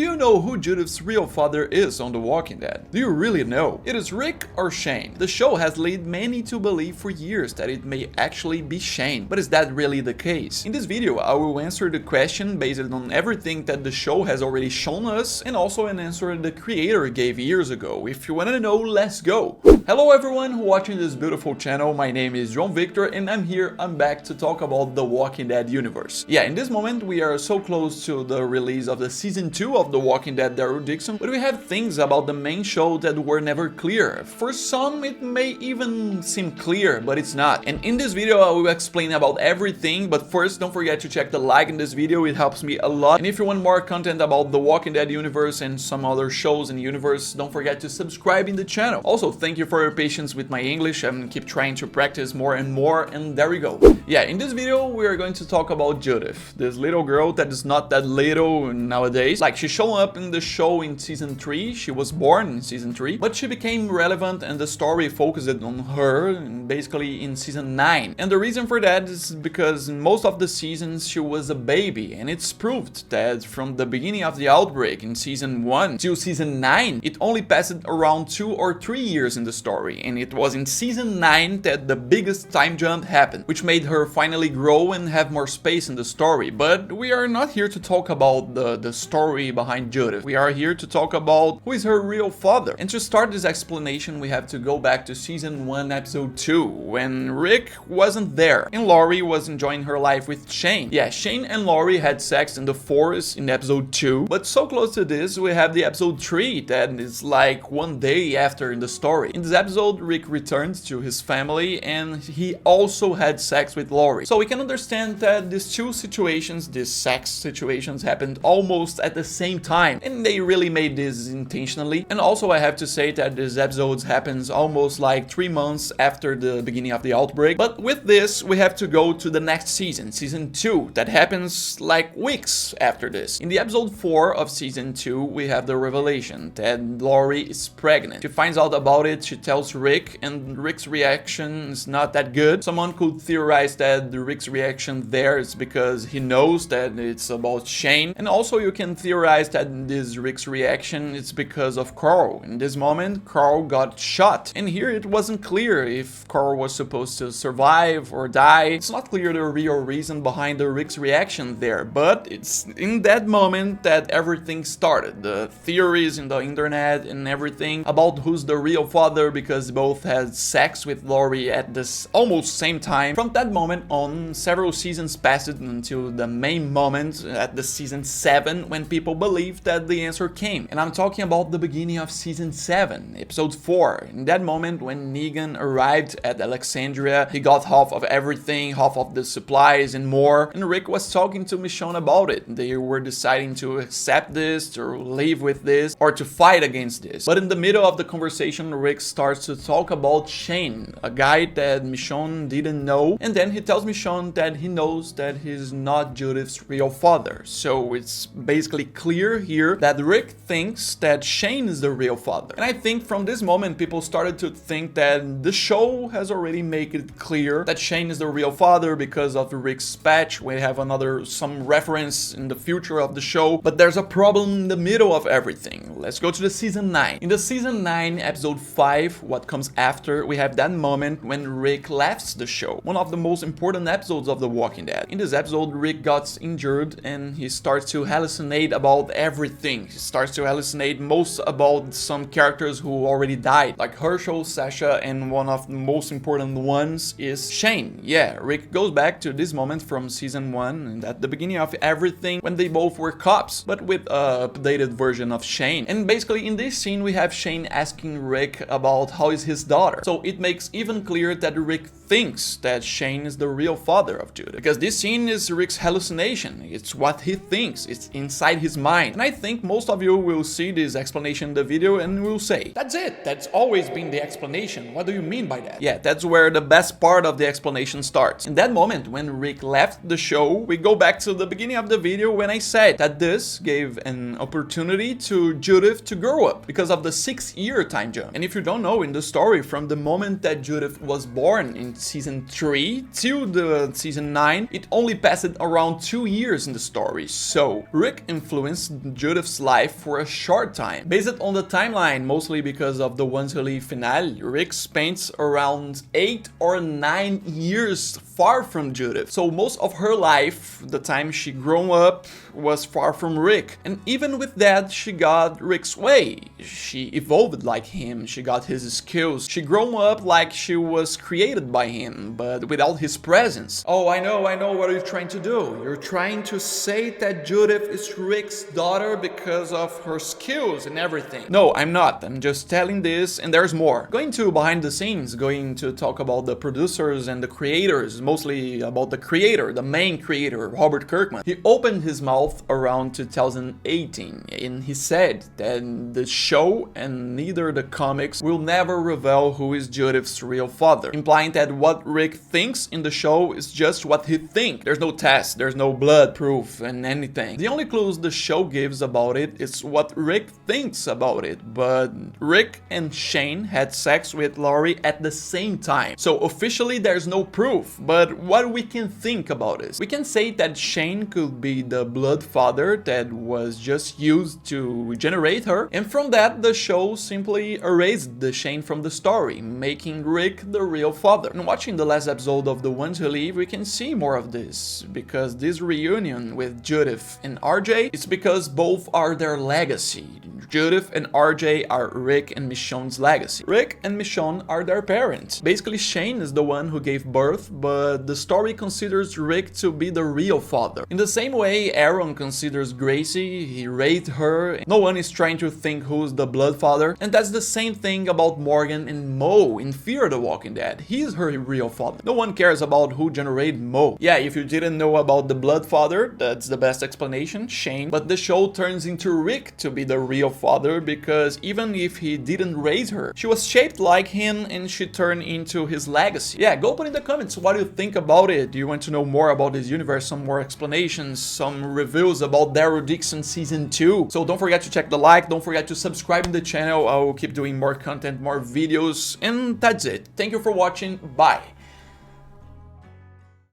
you know who Judith's real father is on The Walking Dead? Do you really know? It is Rick or Shane? The show has led many to believe for years that it may actually be Shane, but is that really the case? In this video, I will answer the question based on everything that the show has already shown us, and also an answer the creator gave years ago. If you wanna know, let's go! Hello everyone watching this beautiful channel, my name is João Victor and I'm back to talk about The Walking Dead universe. Yeah, in this moment we are so close to the release of the season 2 of The Walking Dead Daryl Dixon, but we have things about the main show that were never clear. For some it may even seem clear, but it's not. And in this video I will explain about everything, but first don't forget to check the like in this video, it helps me a lot. And if you want more content about The Walking Dead universe and some other shows in the universe, don't forget to subscribe in the channel. Also, thank you for your patience with my English, I'm keep trying to practice more and more, and there we go. Yeah, in this video we are going to talk about Judith, this little girl that is not that little nowadays. Like, she showed up in the show in season 3, she was born in season 3, but she became relevant and the story focused on her basically in season 9. And the reason for that is because in most of the seasons she was a baby, and it's proved that from the beginning of the outbreak in season 1 till season 9, it only passed around 2 or 3 years in the story, and it was in season 9 that the biggest time jump happened, which made her finally grow and have more space in the story. But we are not here to talk about the story behind Judith, we are here to talk about who is her real father. And to start this explanation we have to go back to season 1 episode 2, when Rick wasn't there and Laurie was enjoying her life with Shane. Yeah, Shane and Laurie had sex in the forest in episode 2, but so close to this we have the episode 3 that is like one day after in the story. In this episode Rick returns to his family and he also had sex with Laurie. So we can understand that these two situations, these sex situations, happened almost at the same time, and they really made this intentionally. And also I have to say that this episode happens almost like 3 months after the beginning of the outbreak. But with this we have to go to the next season, season 2, that happens like weeks after this. In the episode 4 of season 2 we have the revelation that Laurie is pregnant. She finds out about it, she tells Rick, and Rick's reaction is not that good. Someone could theorize that Rick's reaction there is because he knows that it's about Shane, and also you can theorize that this Rick's reaction is because of Carl. In this moment Carl got shot, and here it wasn't clear if Carl was supposed to survive or die. It's not clear the real reason behind the Rick's reaction there, but it's in that moment that everything started. The theories in the internet and everything about who's the real father, because both had sex with Laurie at this almost same time. From that moment on, several seasons passed until the main moment at the season 7 when people believed that the answer came. And I'm talking about the beginning of season 7, episode 4. In that moment when Negan arrived at Alexandria, he got half of everything, half of the supplies and more, and Rick was talking to Michonne about it. They were deciding to accept this, to live with this, or to fight against this. But in the middle of the conversation, Rick starts to talk about Shane, a guy that Michonne didn't know, and then he tells Michonne that he knows that he's not Judith's real father. So it's basically clear here that Rick thinks that Shane is the real father. And I think from this moment people started to think that the show has already made it clear that Shane is the real father because of Rick's patch. We have some reference in the future of the show, but there's a problem in the middle of everything. Let's go to the season 9. In the season 9 episode 5, what comes after, we have that moment when Rick left the show, one of the most important episodes of The Walking Dead. In this episode Rick got injured and he starts to hallucinate about everything. He starts to hallucinate most about some characters who already died, like Herschel, Sasha, and one of the most important ones is Shane. Yeah, Rick goes back to this moment from season 1 and at the beginning of everything when they both were cops, but with an updated version of Shane. And basically in this scene we have Shane asking Rick about how is his daughter. So it makes even clear that Rick thinks that Shane is the real father of Judith, because this scene is Rick's hallucination. It's what he thinks, it's inside his mind. And I think most of you will see this explanation in the video and will say, that's it, that's always been the explanation, what do you mean by that? Yeah, that's where the best part of the explanation starts. In that moment when Rick left the show, we go back to the beginning of the video when I said that this gave an opportunity to Judith to grow up because of the 6-year time jump. And if you don't know, in the story from the moment that Judith was born in season 3 till the season 9, it only passed around 2 years in the story. So Rick influenced Judith's life for a short time. Based on the timeline, mostly because of the Ones Who Live finale, Rick spends around 8 or 9 years far from Judith. So most of her life, the time she grew up, was far from Rick. And even with that, she got Rick's way. She evolved like him, she got his skills, she grew up like she was created by him, but without his presence. Oh, I know what you're trying to do. You're trying to say that Judith is Rick's daughter because of her skills and everything. No, I'm not. I'm just telling this, and there's more. Going to behind the scenes, going to talk about the producers and the creators, mostly about the creator, the main creator, Robert Kirkman. He opened his mouth around 2018, and he said that the show and neither the comics will never reveal who is Judith's real father, implying that what Rick thinks in the show is just what he thinks. There's no test, there's no blood proof and anything. The only clues the show gives about it is what Rick thinks about it, but Rick and Shane had sex with Laurie at the same time. So officially there's no proof, but what we can think about is, we can say that Shane could be the blood father that was just used to generate her, and from that the show simply erased the Shane from the story, making Rick the real father. And watching the last episode of The Ones Who Live, we can see more of this, because this reunion with Judith and RJ is because both are their legacy. Judith and RJ are Rick and Michonne's legacy. Rick and Michonne are their parents. Basically, Shane is the one who gave birth, but the story considers Rick to be the real father. In the same way Aaron considers Gracie, he raised her. No one is trying to think who's the blood father, and that's the same thing about Morgan and Mo in Fear the Walking Dead. He's her real father. No one cares about who generated Mo. Yeah, if you didn't know about the blood father, that's the best explanation, Shane. But the show turns into Rick to be the real father, because even if he didn't raise her, she was shaped like him and she turned into his legacy. Yeah, go put in the comments what you think about it. Do you want to know more about this universe, some more explanations, some reviews about Daryl Dixon season 2? So don't forget to check the like, don't forget to subscribe to the channel. I will keep doing more content, more videos, and that's it. Thank you for watching. Bye.